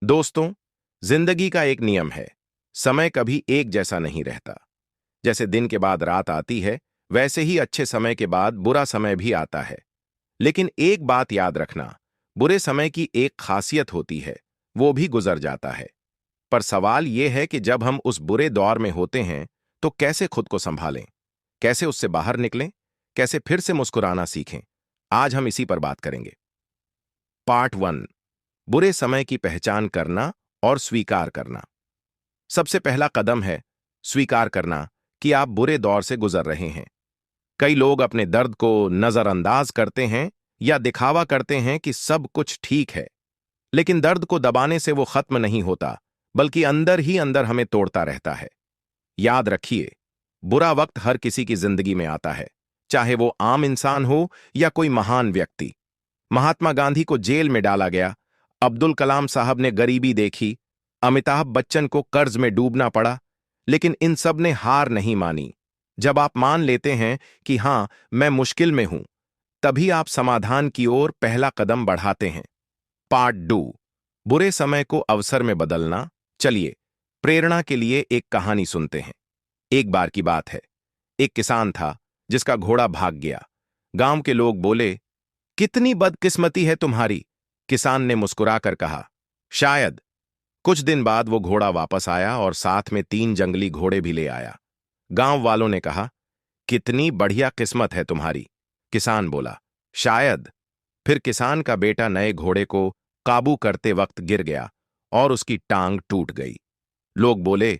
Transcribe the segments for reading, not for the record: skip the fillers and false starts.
दोस्तों, जिंदगी का एक नियम है। समय कभी एक जैसा नहीं रहता। जैसे दिन के बाद रात आती है, वैसे ही अच्छे समय के बाद बुरा समय भी आता है। लेकिन एक बात याद रखना, बुरे समय की एक खासियत होती है, वो भी गुजर जाता है। पर सवाल ये है कि जब हम उस बुरे दौर में होते हैं, तो कैसे खुद को संभालें, कैसे उससे बाहर निकलें, कैसे फिर से मुस्कुराना सीखें। आज हम इसी पर बात करेंगे। पार्ट 1, बुरे समय की पहचान करना और स्वीकार करना। सबसे पहला कदम है स्वीकार करना कि आप बुरे दौर से गुजर रहे हैं। कई लोग अपने दर्द को नजरअंदाज करते हैं या दिखावा करते हैं कि सब कुछ ठीक है। लेकिन दर्द को दबाने से वो खत्म नहीं होता, बल्कि अंदर ही अंदर हमें तोड़ता रहता है। याद रखिए, बुरा वक्त हर किसी की जिंदगी में आता है, चाहे वो आम इंसान हो या कोई महान व्यक्ति। महात्मा गांधी को जेल में डाला गया, अब्दुल कलाम साहब ने गरीबी देखी, अमिताभ बच्चन को कर्ज में डूबना पड़ा, लेकिन इन सब ने हार नहीं मानी। जब आप मान लेते हैं कि हां, मैं मुश्किल में हूं, तभी आप समाधान की ओर पहला कदम बढ़ाते हैं। पार्ट 2, बुरे समय को अवसर में बदलना। चलिए, प्रेरणा के लिए एक कहानी सुनते हैं। एक बार की बात है, एक किसान था जिसका घोड़ा भाग गया। गांव के लोग बोले, कितनी बदकिस्मती है तुम्हारी। किसान ने मुस्कुराकर कहा, शायद। कुछ दिन बाद वो घोड़ा वापस आया और साथ में 3 जंगली घोड़े भी ले आया। गांव वालों ने कहा, कितनी बढ़िया किस्मत है तुम्हारी। किसान बोला, शायद। फिर किसान का बेटा नए घोड़े को काबू करते वक्त गिर गया और उसकी टांग टूट गई। लोग बोले,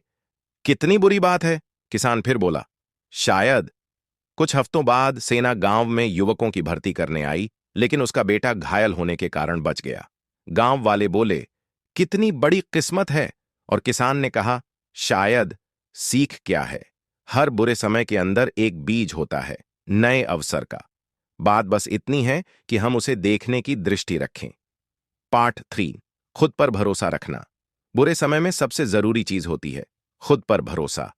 कितनी बुरी बात है। किसान फिर बोला, शायद। कुछ हफ्तों बाद सेना गांव में युवकों की भर्ती करने आई, लेकिन उसका बेटा घायल होने के कारण बच गया। गांव वाले बोले, कितनी बड़ी किस्मत है। और किसान ने कहा, शायद। सीख क्या है? हर बुरे समय के अंदर एक बीज होता है, नए अवसर का। बात बस इतनी है कि हम उसे देखने की दृष्टि रखें। पार्ट 3, खुद पर भरोसा रखना। बुरे समय में सबसे जरूरी चीज होती है खुद पर भरोसा।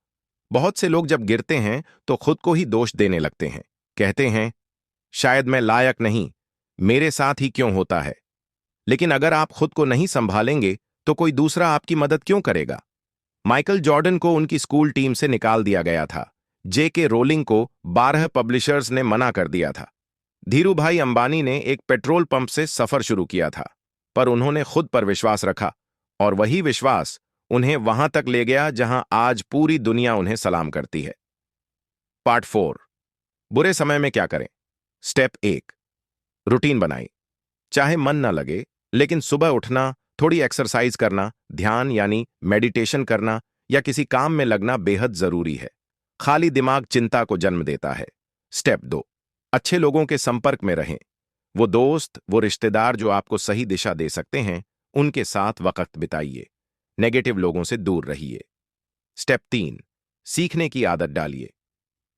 बहुत से लोग जब गिरते हैं तो खुद को ही दोष देने लगते हैं। कहते हैं, शायद मैं लायक नहीं, मेरे साथ ही क्यों होता है। लेकिन अगर आप खुद को नहीं संभालेंगे तो कोई दूसरा आपकी मदद क्यों करेगा। माइकल जॉर्डन को उनकी स्कूल टीम से निकाल दिया गया था। जेके रोलिंग को 12 पब्लिशर्स ने मना कर दिया था। धीरूभाई अंबानी ने एक पेट्रोल पंप से सफर शुरू किया था, पर उन्होंने खुद पर विश्वास रखा और वही विश्वास उन्हें वहां तक ले गया जहां आज पूरी दुनिया उन्हें सलाम करती है। पार्ट 4, बुरे समय में क्या करें। स्टेप 1, रूटीन बनाई। चाहे मन न लगे, लेकिन सुबह उठना, थोड़ी एक्सरसाइज करना, ध्यान यानी मेडिटेशन करना या किसी काम में लगना बेहद जरूरी है। खाली दिमाग चिंता को जन्म देता है। स्टेप 2, अच्छे लोगों के संपर्क में रहें। वो दोस्त, वो रिश्तेदार जो आपको सही दिशा दे सकते हैं, उनके साथ वक्त बिताइए। नेगेटिव लोगों से दूर रहिए। स्टेप 3, सीखने की आदत डालिए।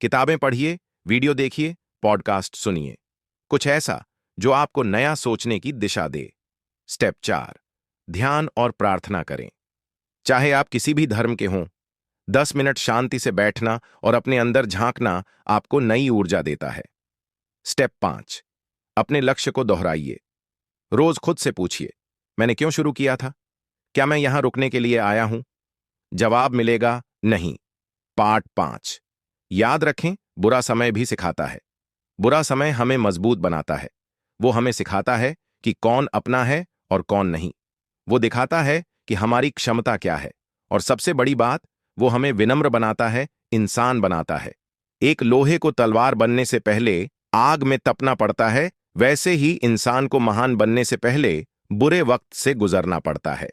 किताबें पढ़िए, वीडियो देखिए, पॉडकास्ट सुनिए, कुछ ऐसा जो आपको नया सोचने की दिशा दे। स्टेप 4, ध्यान और प्रार्थना करें। चाहे आप किसी भी धर्म के हों, 10 मिनट शांति से बैठना और अपने अंदर झांकना आपको नई ऊर्जा देता है। स्टेप 5, अपने लक्ष्य को दोहराइए। रोज खुद से पूछिए, मैंने क्यों शुरू किया था? क्या मैं यहां रुकने के लिए आया हूं? जवाब मिलेगा, नहीं। पार्ट 5, याद रखें, बुरा समय भी सिखाता है। बुरा समय हमें मजबूत बनाता है। वो हमें सिखाता है कि कौन अपना है और कौन नहीं। वो दिखाता है कि हमारी क्षमता क्या है, और सबसे बड़ी बात, वो हमें विनम्र बनाता है, इंसान बनाता है। एक लोहे को तलवार बनने से पहले आग में तपना पड़ता है, वैसे ही इंसान को महान बनने से पहले बुरे वक्त से गुजरना पड़ता है।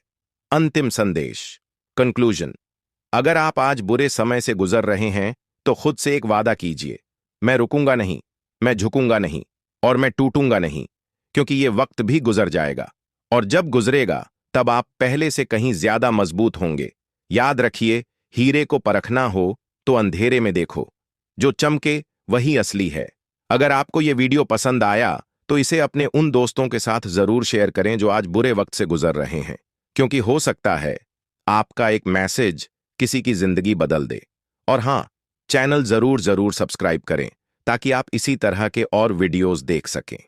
अंतिम संदेश, कंक्लूजन। अगर आप आज बुरे समय से गुजर रहे हैं तो खुद से एक वादा कीजिए, मैं रुकूंगा नहीं, मैं झुकूंगा नहीं और मैं टूटूंगा नहीं, क्योंकि ये वक्त भी गुजर जाएगा। और जब गुजरेगा तब आप पहले से कहीं ज्यादा मजबूत होंगे। याद रखिए, हीरे को परखना हो तो अंधेरे में देखो, जो चमके वही असली है। अगर आपको ये वीडियो पसंद आया तो इसे अपने उन दोस्तों के साथ जरूर शेयर करें जो आज बुरे वक्त से गुजर रहे हैं, क्योंकि हो सकता है आपका एक मैसेज किसी की जिंदगी बदल दे। और हां, चैनल जरूर सब्सक्राइब करें ताकि आप इसी तरह के और वीडियोस देख सकें।